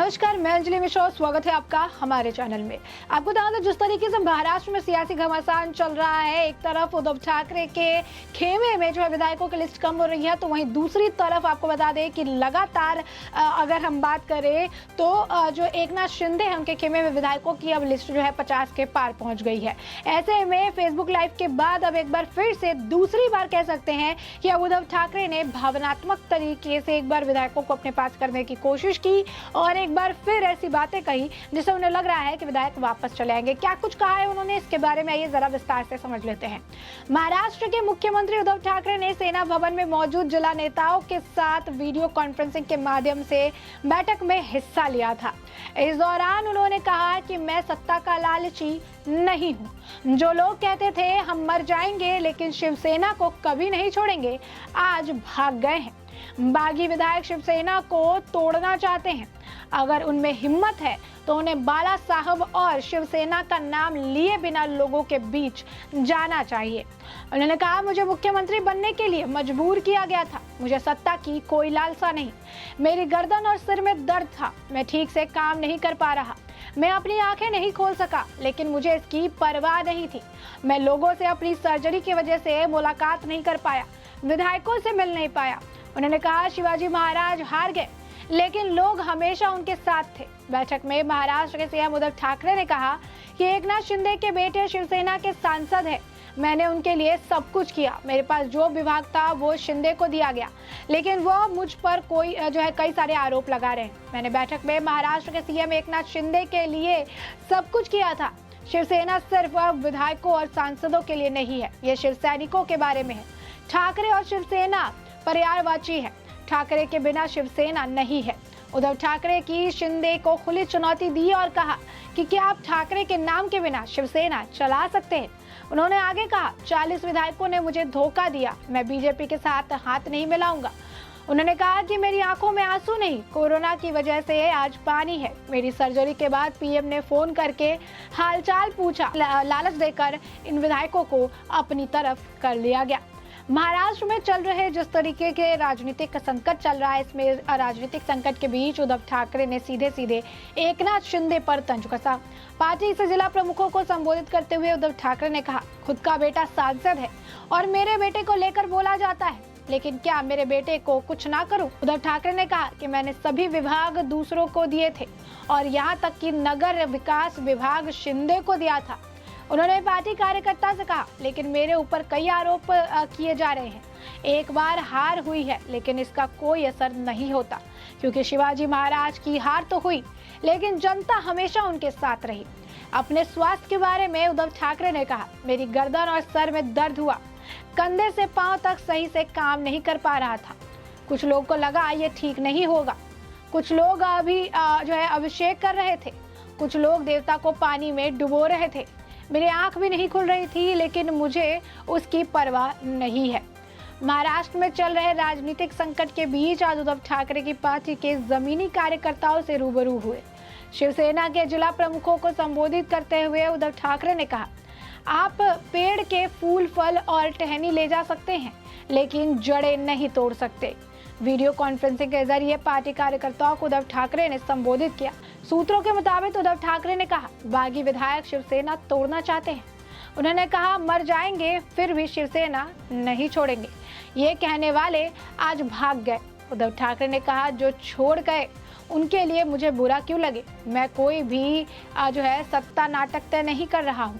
नमस्कार, मैं अंजलि मिश्रा। स्वागत है आपका हमारे चैनल में। आपको बता दें, जिस तरीके से महाराष्ट्र में सियासी घमासान चल रहा है, एक तरफ उद्धव ठाकरे के खेमे में जो है विधायकों की लिस्ट कम हो रही है, तो वहीं दूसरी तरफ आपको बता दें कि लगातार अगर हम बात करें तो जो एकनाथ शिंदे हैं, उनके खेमे में विधायकों की अब लिस्ट जो है 50 के पार पहुंच गई है। ऐसे में फेसबुक लाइव के बाद अब एक बार फिर से दूसरी बार कह सकते हैं कि अब उद्धव ठाकरे ने भावनात्मक तरीके से एक बार विधायकों को अपने पास करने की कोशिश की और एक बार फिर ऐसी बातें कही जिससे उन्हें लग रहा है कि विधायक वापस चले आएंगे। क्या कुछ कहा है उन्होंने, इसके बारे में आइए जरा विस्तार से समझ लेते हैं। महाराष्ट्र के मुख्यमंत्री उद्धव ठाकरे ने सेना भवन में मौजूद जिला नेताओं के साथ वीडियो कॉन्फ्रेंसिंग के माध्यम से बैठक में हिस्सा लिया था। इस दौरान उन्होंने कहा कि मैं सत्ता का लालची नहीं हूं। जो लोग कहते थे हम मर जाएंगे लेकिन शिवसेना को कभी नहीं छोड़ेंगे, आज भाग गए हैं। बागी विधायक शिवसेना को तोड़ना चाहते हैं। अगर उनमें हिम्मत है तो उन्हें बाला साहब और शिवसेना का नाम लिए बिना लोगों के बीच जाना चाहिए। उन्होंने कहा, मुझे मुख्यमंत्री बनने के लिए मजबूर किया गया था। मुझे सत्ता की कोई लालसा नहीं। मेरी गर्दन और सिर में दर्द था। मैं ठीक से काम नहीं कर पा रहा। मैं अपनी आंखें नहीं खोल सका, लेकिन मुझे इसकी परवाह नहीं थी। मैं लोगों से अपनी सर्जरी की वजह से मुलाकात नहीं कर पाया, विधायकों से मिल नहीं पाया। उन्होंने कहा, शिवाजी महाराज हार गए लेकिन लोग हमेशा उनके साथ थे। बैठक में महाराष्ट्र के सीएम उद्धव ठाकरे ने कहा कि एकनाथ शिंदे के बेटे शिवसेना के सांसद हैं। मैंने उनके लिए सब कुछ किया। मेरे पास जो विभाग था वो शिंदे को दिया गया, लेकिन वो मुझ पर कई सारे आरोप लगा रहे हैं। मैंने बैठक में महाराष्ट्र के सीएम एकनाथ शिंदे के लिए सब कुछ किया था। शिवसेना सिर्फ विधायकों और सांसदों के लिए नहीं है, ये शिव सैनिकों के बारे में है। ठाकरे और शिवसेना पर्यायवाची है। ठाकरे के बिना शिवसेना नहीं है। उद्धव ठाकरे की शिंदे को खुली चुनौती दी और कहा कि क्या आप ठाकरे के नाम के बिना शिवसेना चला सकते हैं। उन्होंने आगे कहा, 40 विधायकों ने मुझे धोखा दिया। मैं बीजेपी के साथ हाथ नहीं मिलाऊंगा। उन्होंने कहा कि मेरी आंखों में आंसू नहीं, कोरोना की वजह से आज पानी है। मेरी सर्जरी के बाद पीएम ने फोन करके हालचाल पूछा। लालच देकर इन विधायकों को अपनी तरफ कर लिया गया। महाराष्ट्र में चल रहे जिस तरीके के राजनीतिक संकट चल रहा है, इसमें राजनीतिक संकट के बीच उद्धव ठाकरे ने सीधे सीधे एकनाथ शिंदे पर तंज कसा। पार्टी से जिला प्रमुखों को संबोधित करते हुए उद्धव ठाकरे ने कहा, खुद का बेटा सांसद है और मेरे बेटे को लेकर बोला जाता है, लेकिन क्या मेरे बेटे को कुछ ना करूं। उद्धव ठाकरे ने कहा कि मैंने सभी विभाग दूसरों को दिए थे और यहाँ तक कि नगर विकास विभाग शिंदे को दिया था। उन्होंने पार्टी कार्यकर्ता से कहा, लेकिन मेरे ऊपर कई आरोप किए जा रहे हैं। एक बार हार हुई है लेकिन इसका कोई असर नहीं होता, क्योंकि शिवाजी महाराज की हार तो हुई लेकिन जनता हमेशा उनके साथ रही। अपने स्वास्थ्य के बारे में उद्धव ठाकरे ने कहा, मेरी गर्दन और सर में दर्द हुआ। कंधे से पांव तक सही से काम नहीं कर पा रहा था। कुछ लोग को लगा ये ठीक नहीं होगा। कुछ लोग अभी अभिषेक कर रहे थे। कुछ लोग देवता को पानी में डुबो रहे थे। मेरी आंख भी नहीं खुल रही थी, लेकिन मुझे उसकी परवाह नहीं है। महाराष्ट्र में चल रहे राजनीतिक संकट के बीच आज उद्धव ठाकरे की पार्टी के जमीनी कार्यकर्ताओं से रूबरू हुए। शिवसेना के जिला प्रमुखों को संबोधित करते हुए उद्धव ठाकरे ने कहा, आप पेड़ के फूल, फल और टहनी ले जा सकते हैं, लेकिन जड़ें नहीं तोड़ सकते। वीडियो कॉन्फ्रेंसिंग के जरिए पार्टी कार्यकर्ताओं को उद्धव ठाकरे ने संबोधित किया। सूत्रों के मुताबिक उद्धव ठाकरे ने कहा, बागी विधायक शिवसेना तोड़ना चाहते हैं। उन्होंने कहा, मर जाएंगे फिर भी शिवसेना नहीं छोड़ेंगे। ये कहने वाले आज भाग गए। उद्धव ठाकरे ने कहा, जो छोड़ गए उनके लिए मुझे बुरा क्यों लगे। मैं कोई भी सत्ता नाटक तय नहीं कर रहा हूँ।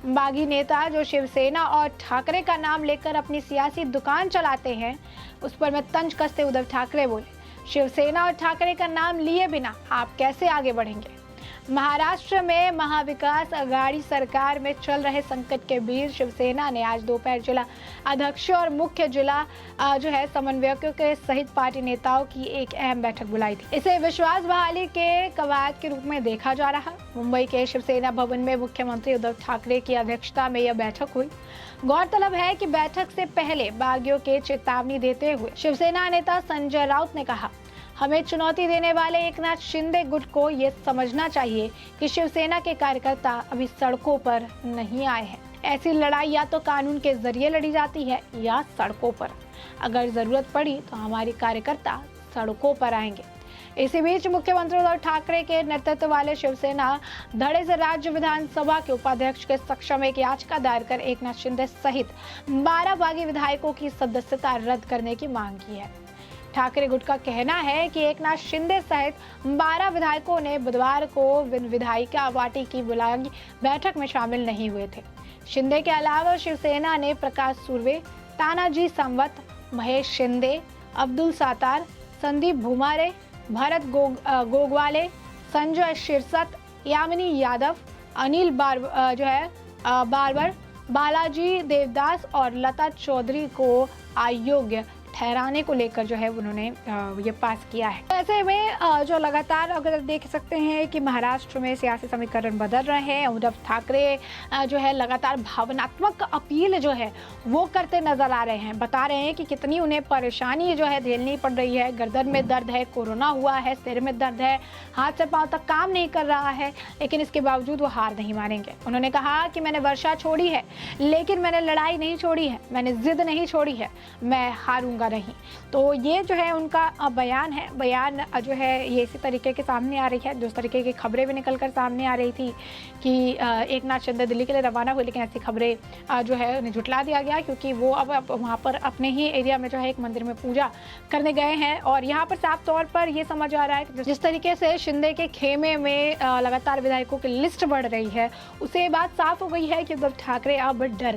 बागी नेता जो शिवसेना और ठाकरे का नाम लेकर अपनी सियासी दुकान चलाते हैं, उस पर मैं तंज कसते उद्धव ठाकरे बोले, शिवसेना और ठाकरे का नाम लिए बिना आप कैसे आगे बढ़ेंगे। महाराष्ट्र में महाविकास आघाड़ी सरकार में चल रहे संकट के बीच शिवसेना ने आज दोपहर जिला अध्यक्ष और मुख्य जिला समन्वयकों के सहित पार्टी नेताओं की एक अहम बैठक बुलाई थी। इसे विश्वास बहाली के कवायद के रूप में देखा जा रहा। मुंबई के शिवसेना भवन में मुख्यमंत्री उद्धव ठाकरे की अध्यक्षता में यह बैठक हुई। गौरतलब है कि बैठक से पहले बागियों के चेतावनी देते हुए शिवसेना नेता संजय राउत ने कहा, हमें चुनौती देने वाले एकनाथ शिंदे गुट को ये समझना चाहिए कि शिवसेना के कार्यकर्ता अभी सड़कों पर नहीं आए हैं। ऐसी लड़ाई या तो कानून के जरिए लड़ी जाती है या सड़कों पर। अगर जरूरत पड़ी तो हमारे कार्यकर्ता सड़कों पर आएंगे। इसी बीच मुख्यमंत्री उद्धव ठाकरे के नेतृत्व वाले शिवसेना धड़े से राज्य विधानसभा के उपाध्यक्ष के समक्ष एक याचिका दायर कर एकनाथ शिंदे सहित 12 बागी विधायकों की सदस्यता रद्द करने की मांग की है। ठाकरे गुट का कहना है कि एकनाथ शिंदे सहित 12 विधायकों ने बुधवार को विधायिका पार्टी की बुलाई बैठक में शामिल नहीं हुए थे। शिंदे के अलावा शिवसेना ने प्रकाश सुर्वे, तानाजी संवत, महेश शिंदे, अब्दुल सत्तार, संदीप भूमारे, भरत गोगवाले, संजय शिरसत, यामिनी यादव, अनिल बारबर, बालाजी देवदास और लता चौधरी को अयोग्य ठहराने को लेकर जो है उन्होंने ये पास किया है। ऐसे में जो लगातार अगर देख सकते हैं कि महाराष्ट्र में सियासी समीकरण बदल रहे हैं। उद्धव ठाकरे जो है लगातार भावनात्मक अपील जो है वो करते नजर आ रहे हैं, बता रहे हैं कि कितनी उन्हें परेशानी जो है झेलनी पड़ रही है। गर्दन में दर्द है, कोरोना हुआ है, सिर में दर्द है, हाथ से पांव तक काम नहीं कर रहा है, लेकिन इसके बावजूद वो हार नहीं मानेंगे। उन्होंने कहा कि मैंने वर्षा छोड़ी है, लेकिन मैंने लड़ाई नहीं छोड़ी है, मैंने जिद नहीं छोड़ी है, मैं हारूंगा नहीं। तो ये जो है उनका बयान है। बयान जो है ये इसी तरीके के सामने आ रही है। जिस तरीके की खबरें भी निकलकर सामने आ रही थी कि एकनाथ शिंदे दिल्ली के लिए रवाना हुए, लेकिन ऐसी खबरें जो है उन्हें झुटला दिया गया, क्योंकि वो अब वहाँ पर अपने ही एरिया में जो है एक मंदिर में पूजा करने गए हैं। और यहाँ पर साफ तौर पर ये समझ आ रहा है कि जिस तरीके से शिंदे के खेमे में लगातार विधायकों की लिस्ट बढ़ रही है, उससे बात साफ हो गई है कि उद्धव ठाकरे अब डर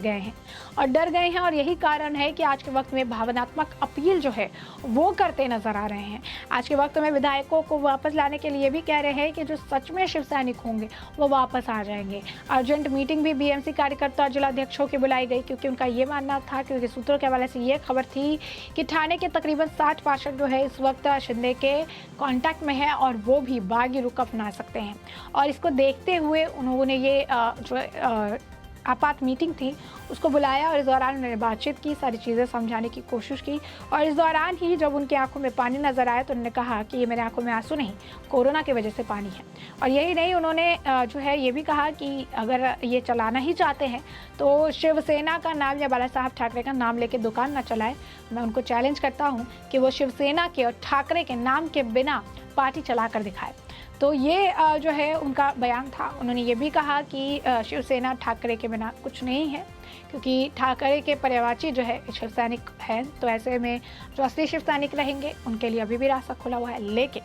गए हैं और यही कारण है कि आज के वक्त में भावनात्मक अपील जो है वो करते नजर आ रहे हैं। आज के वक्त में विधायकों को वापस लाने के लिए भी कह रहे हैं कि जो सच में शिव सैनिक होंगे वो वापस आ जाएंगे। अर्जेंट मीटिंग भी बीएमसी कार्यकर्ता और जिलाध्यक्षों की बुलाई गई, क्योंकि उनका ये मानना था, क्योंकि सूत्रों के हवाले से ये खबर थी कि थाने के तकरीबन 60 पार्षद जो है इस वक्त शिंदे के कॉन्टैक्ट में है और वो भी बागी रुख अपना सकते हैं। और इसको देखते हुए उन्होंने ये जो आपात मीटिंग थी उसको बुलाया और इस दौरान उन्होंने बातचीत की, सारी चीज़ें समझाने की कोशिश की। और इस दौरान ही जब उनकी आंखों में पानी नज़र आया तो उन्होंने कहा कि ये मेरे आंखों में आंसू नहीं, कोरोना की वजह से पानी है। और यही नहीं, उन्होंने जो है ये भी कहा कि अगर ये चलाना ही चाहते हैं तो शिवसेना का नाम या बाला साहब ठाकरे का नाम लेके दुकान ना चलाए। मैं उनको चैलेंज करता हूँ कि वो शिवसेना के और ठाकरे के नाम के बिना पार्टी चला कर दिखाए। तो ये जो है उनका बयान था। उन्होंने ये भी कहा कि शिवसेना ठाकरे के बिना कुछ नहीं है, क्योंकि ठाकरे के पर्यवाची जो है शिव सैनिक हैं। तो ऐसे में जो असली शिव सैनिक रहेंगे उनके लिए अभी भी रास्ता खुला हुआ है। लेकिन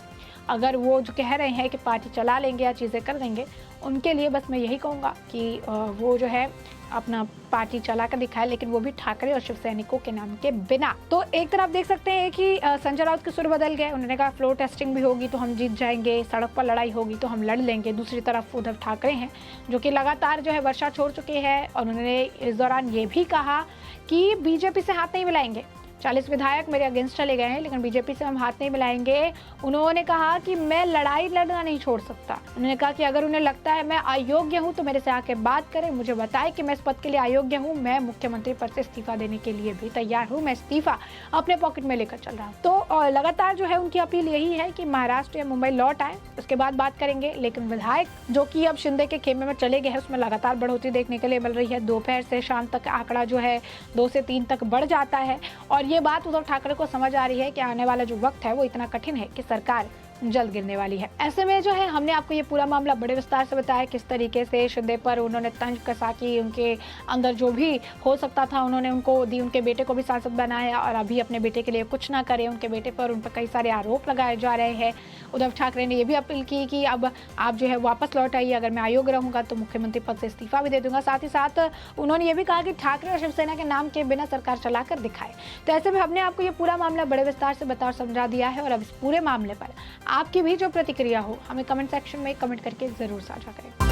अगर वो जो कह रहे हैं कि पार्टी चला लेंगे या चीज़ें कर देंगे, उनके लिए बस मैं यही कहूँगा कि वो जो है अपना पार्टी चला कर दिखाए, लेकिन वो भी ठाकरे और शिव सैनिकों के नाम के बिना। तो एक तरफ देख सकते हैं कि संजय राउत के सुर बदल गए। उन्होंने कहा फ्लोर टेस्टिंग भी होगी तो हम जीत जाएंगे, सड़क पर लड़ाई होगी तो हम लड़ लेंगे। दूसरी तरफ उद्धव ठाकरे हैं जो कि लगातार जो है वर्षा छोड़ चुके हैं और उन्होंने इस दौरान ये भी कहा कि बीजेपी से हाथ नहीं मिलाएंगे। 40 विधायक मेरे अगेंस्ट चले गए हैं, लेकिन बीजेपी से हम हाथ नहीं मिलाएंगे। उन्होंने कहा कि मैं लड़ाई लड़ना नहीं छोड़ सकता। उन्होंने कहा कि अगर उन्हें लगता है मैं अयोग्य हूं तो मेरे से आके बात करें, मुझे बताएं कि मैं इस पद के लिए अयोग्य हूं। मैं मुख्यमंत्री पद से इस्तीफा देने के लिए भी तैयार हूं। मैं इस्तीफा अपने पॉकेट में लेकर चल रहा हूँ। तो लगातार जो है उनकी अपील यही है कि महाराष्ट्र या मुंबई लौट आए, उसके बाद बात करेंगे। लेकिन विधायक जो कि अब शिंदे के खेमे में चले गए हैं उसमें लगातार बढ़ोतरी देखने के लिए मिल रही है। दोपहर से शाम तक आंकड़ा जो है 2 से 3 तक बढ़ जाता है। और ये बात उद्धव ठाकरे को समझ आ रही है कि आने वाला जो वक्त है वो इतना कठिन है कि सरकार जल्द गिरने वाली है। ऐसे में जो है हमने आपको ये पूरा मामला बड़े विस्तार से बताया, किस तरीके से शिंदे पर उन्होंने तंज कसा कि उनके अंदर जो भी हो सकता था उन्होंने उनको दी। उनके बेटे को भी सांसद बनाया और अभी अपने बेटे के लिए कुछ ना करें। उनके बेटे पर उन पर कई सारे आरोप लगाए जा रहे हैं। उद्धव ठाकरे ने यह भी अपील की कि अब आप जो है वापस लौट आइए, अगर मैं अयोग्य रहूंगा तो मुख्यमंत्री पद से इस्तीफा भी दे दूंगा। साथ ही साथ उन्होंने ये भी कहा कि ठाकरे और शिवसेना के नाम के बिना सरकार चलाकर दिखाए। तो ऐसे में हमने आपको ये पूरा मामला बड़े विस्तार से बता और समझा दिया है। और अब इस पूरे मामले पर आपकी भी जो प्रतिक्रिया हो हमें कमेंट सेक्शन में कमेंट करके जरूर साझा करें।